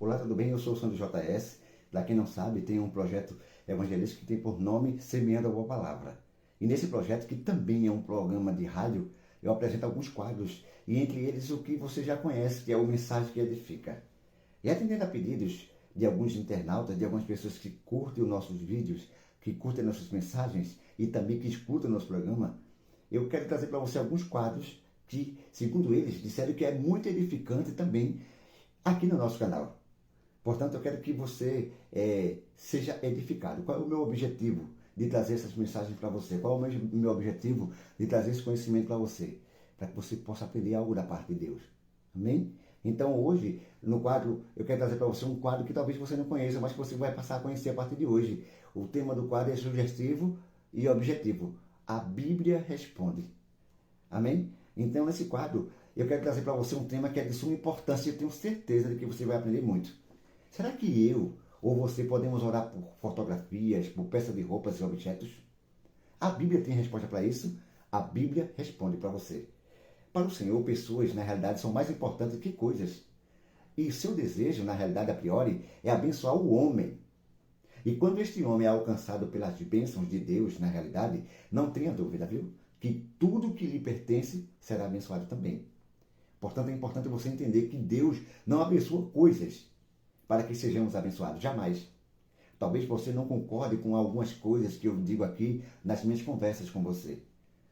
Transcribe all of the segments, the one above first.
Olá, tudo bem? Eu sou o Sandro JS. Para quem não sabe, tem um projeto evangelístico que tem por nome Semeando a Boa Palavra. E nesse projeto, que também é um programa de rádio, eu apresento alguns quadros, e entre eles o que você já conhece, que é o Mensagem que Edifica. E atendendo a pedidos de alguns internautas, de algumas pessoas que curtem os nossos vídeos, que curtem nossas mensagens e também que escutam o nosso programa, eu quero trazer para você alguns quadros que, segundo eles, disseram que é muito edificante também aqui no nosso canal. Portanto, eu quero que você seja edificado. Qual é o meu objetivo de trazer essas mensagens para você? Qual é o meu objetivo de trazer esse conhecimento para você? Para que você possa aprender algo da parte de Deus. Amém? Então, hoje, no quadro, eu quero trazer para você um quadro que talvez você não conheça, mas que você vai passar a conhecer a partir de hoje. O tema do quadro é sugestivo e objetivo. A Bíblia responde. Amém? Então, nesse quadro, eu quero trazer para você um tema que é de suma importância e eu tenho certeza de que você vai aprender muito. Será que eu ou você podemos orar por fotografias, por peças de roupas e objetos? A Bíblia tem resposta para isso? A Bíblia responde para você. Para o Senhor, pessoas, na realidade, são mais importantes que coisas. E seu desejo, na realidade, a priori, é abençoar o homem. E quando este homem é alcançado pelas bênçãos de Deus, na realidade, não tenha dúvida, viu? Que tudo que lhe pertence será abençoado também. Portanto, é importante você entender que Deus não abençoa coisas para que sejamos abençoados. Jamais. Talvez você não concorde com algumas coisas que eu digo aqui nas minhas conversas com você.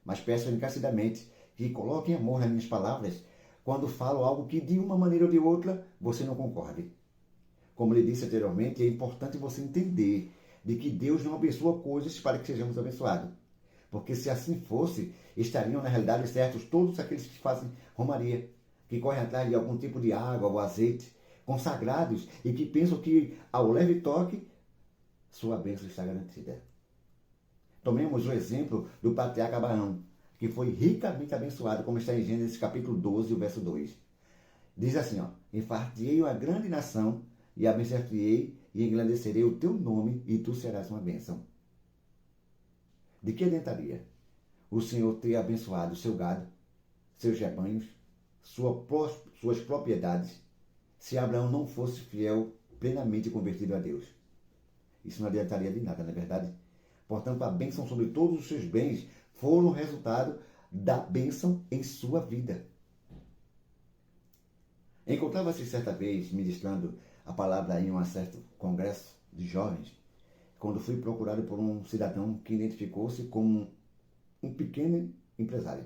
Mas peço encarecidamente que coloquem amor nas minhas palavras quando falo algo que de uma maneira ou de outra você não concorde. Como lhe disse anteriormente, é importante você entender de que Deus não abençoa coisas para que sejamos abençoados. Porque se assim fosse, estariam na realidade certos todos aqueles que fazem romaria, que correm atrás de algum tipo de água ou azeite, consagrados e que pensam que ao leve toque, sua bênção está garantida. Tomemos o exemplo do patriarca Abraão, que foi ricamente abençoado, como está em Gênesis capítulo 12, o verso 2. Diz assim, enfartei uma grande nação e abençoar-te-ei e engrandecerei o teu nome e tu serás uma bênção. De que adiantaria o Senhor ter abençoado o seu gado, seus rebanhos, suas propriedades, se Abraão não fosse fiel, plenamente convertido a Deus? Isso não adiantaria de nada, não é verdade? Portanto, a bênção sobre todos os seus bens foram resultado da bênção em sua vida. Encontrava-se certa vez ministrando a palavra em um certo congresso de jovens, quando fui procurado por um cidadão que identificou-se como um pequeno empresário.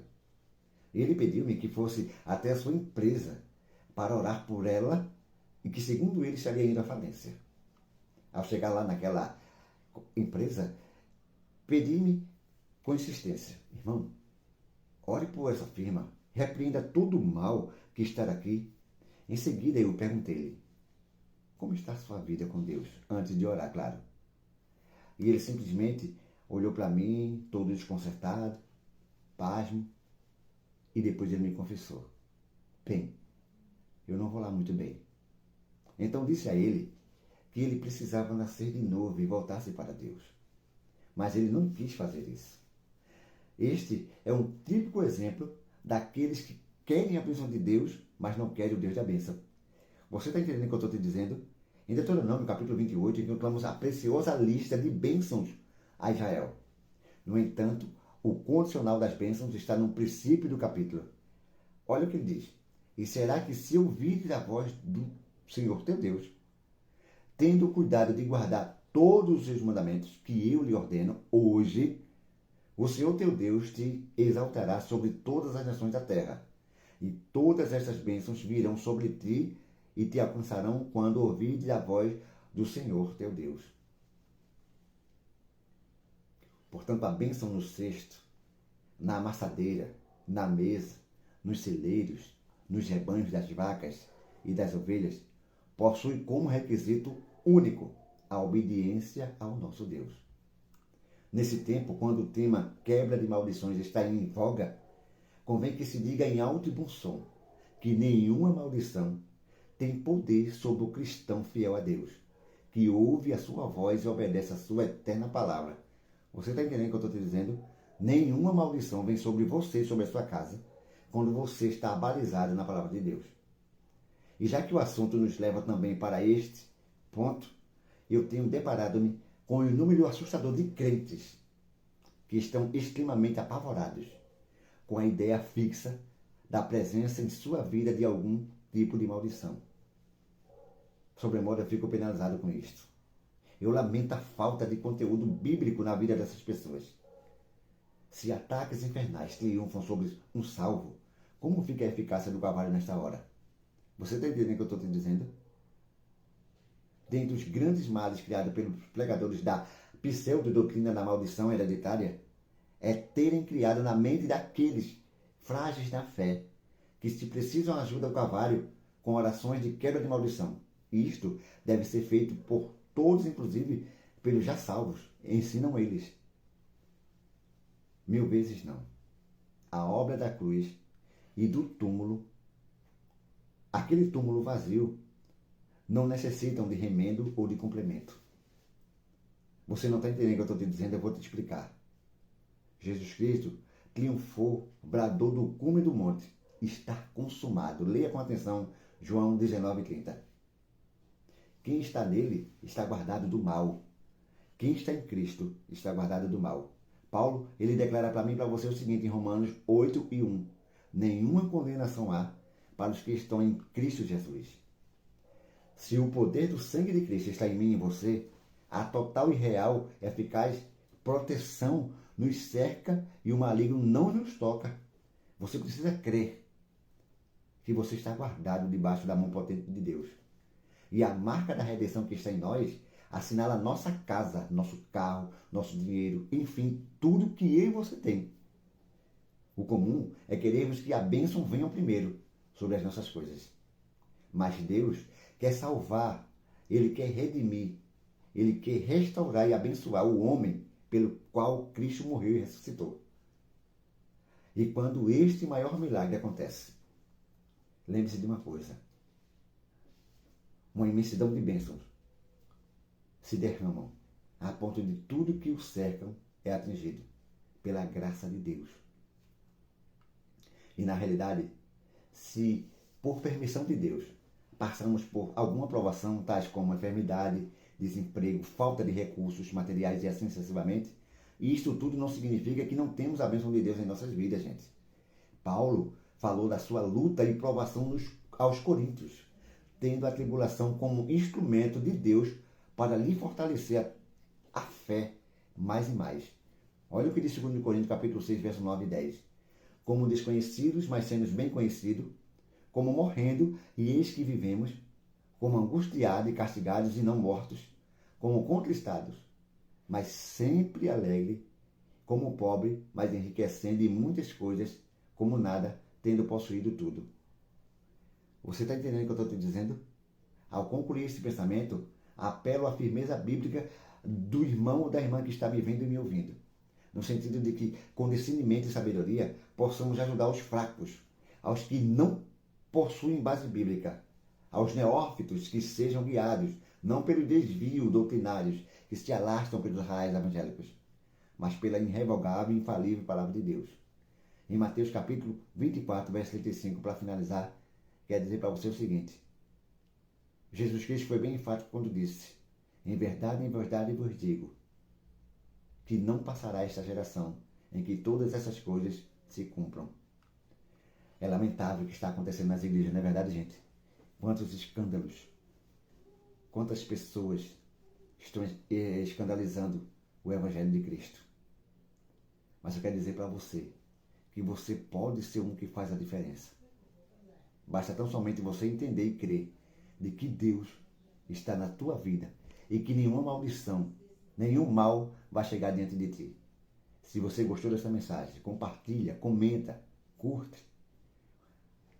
Ele pediu-me que fosse até a sua empresa para orar por ela e que, segundo ele, estaria indo à falência. Ao chegar lá naquela empresa, pedi-me com insistência: irmão, ore por essa firma, repreenda todo o mal que está aqui. Em seguida, eu perguntei-lhe: como está a sua vida com Deus? Antes de orar, claro. E ele simplesmente olhou para mim, todo desconcertado, pasmo, e depois ele me confessou: bem, eu não vou lá muito bem. Então disse a ele que ele precisava nascer de novo e voltar-se para Deus. Mas ele não quis fazer isso. Este é um típico exemplo daqueles que querem a bênção de Deus, mas não querem o Deus da bênção. Você está entendendo o que eu estou te dizendo? Em Deuteronômio, capítulo 28, encontramos a preciosa lista de bênçãos a Israel. No entanto, o condicional das bênçãos está no princípio do capítulo. Olha o que ele diz: e será que se ouvires a voz do Senhor teu Deus, tendo cuidado de guardar todos os seus mandamentos que eu lhe ordeno hoje, o Senhor teu Deus te exaltará sobre todas as nações da terra, e todas estas bênçãos virão sobre ti e te alcançarão quando ouvires a voz do Senhor teu Deus. Portanto, a bênção no cesto, na amassadeira, na mesa, nos celeiros, nos rebanhos das vacas e das ovelhas, possui como requisito único a obediência ao nosso Deus. Nesse tempo, quando o tema quebra de maldições está em voga, convém que se diga em alto e bom som que nenhuma maldição tem poder sobre o cristão fiel a Deus, que ouve a sua voz e obedece a sua eterna palavra. Você está entendendo o que eu estou te dizendo? Nenhuma maldição vem sobre você, sobre a sua casa, quando você está abalizado na palavra de Deus. E já que o assunto nos leva também para este ponto, eu tenho deparado-me com um número assustador de crentes que estão extremamente apavorados com a ideia fixa da presença em sua vida de algum tipo de maldição. Sobremodo, eu fico penalizado com isto. Eu lamento a falta de conteúdo bíblico na vida dessas pessoas. Se ataques infernais triunfam sobre um salvo, como fica a eficácia do Calvário nesta hora? Você está entendendo o que eu estou te dizendo? Dentre os grandes males criados pelos pregadores da pseudo-doutrina da maldição hereditária, é terem criado na mente daqueles frágeis na fé, que se precisam ajuda ao Calvário com orações de quebra de maldição. E isto deve ser feito por todos, inclusive pelos já salvos. Ensinam eles. 1000 vezes não. A obra da cruz e do túmulo, aquele túmulo vazio, não necessitam de remendo ou de complemento. Você não está entendendo o que eu estou te dizendo? Eu vou te explicar. Jesus Cristo triunfou, bradou do cume do monte. Está consumado. Leia com atenção João 19:30. Quem está nele está guardado do mal. Quem está em Cristo está guardado do mal. Paulo, ele declara para mim e para você o seguinte em Romanos 8:1. Nenhuma condenação há para os que estão em Cristo Jesus. Se o poder do sangue de Cristo está em mim e em você, a total e real, eficaz proteção nos cerca e o maligno não nos toca. Você precisa crer que você está guardado debaixo da mão potente de Deus. E a marca da redenção que está em nós assinala nossa casa, nosso carro, nosso dinheiro, enfim, tudo que eu e você tem. O comum é querermos que a bênção venha primeiro sobre as nossas coisas. Mas Deus quer salvar, Ele quer redimir, Ele quer restaurar e abençoar o homem pelo qual Cristo morreu e ressuscitou. E quando este maior milagre acontece, lembre-se de uma coisa: uma imensidão de bênçãos se derramam a ponto de tudo que o cercam é atingido pela graça de Deus. E na realidade, se por permissão de Deus passamos por alguma provação, tais como enfermidade, desemprego, falta de recursos materiais e assim sucessivamente, isto tudo não significa que não temos a bênção de Deus em nossas vidas, gente. Paulo falou da sua luta e provação aos Coríntios, tendo a tribulação como instrumento de Deus para lhe fortalecer a fé mais e mais. Olha o que diz 2 Coríntios capítulo 6, verso 9 e 10. Como desconhecidos, mas sendo bem conhecidos, como morrendo, e eis que vivemos, como angustiados e castigados e não mortos, como contristados, mas sempre alegre, como pobre, mas enriquecendo em muitas coisas, como nada, tendo possuído tudo. Você está entendendo o que eu estou te dizendo? Ao concluir esse pensamento, apelo à firmeza bíblica do irmão ou da irmã que está me vendo e me ouvindo, no sentido de que, com discernimento e sabedoria, possamos ajudar os fracos, aos que não possuem base bíblica, aos neófitos que sejam guiados, não pelo desvio doutrinários que se alastram pelos raios evangélicos, mas pela irrevogável e infalível palavra de Deus. Em Mateus capítulo 24, verso 35, para finalizar, quer dizer para você o seguinte: Jesus Cristo foi bem enfático quando disse: em verdade vos digo, que não passará esta geração em que todas essas coisas se cumpram. É lamentável o que está acontecendo nas igrejas, não é verdade, gente? Quantos escândalos, quantas pessoas estão escandalizando o Evangelho de Cristo. Mas eu quero dizer para você que você pode ser um que faz a diferença. Basta tão somente você entender e crer de que Deus está na tua vida e que nenhuma maldição, nenhum mal vai chegar diante de ti. Se você gostou dessa mensagem, compartilha, comenta, curte.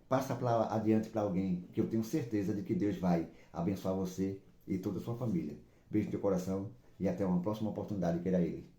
Passa adiante para alguém, que eu tenho certeza de que Deus vai abençoar você e toda a sua família. Beijo no teu coração e até uma próxima oportunidade, queira Ele.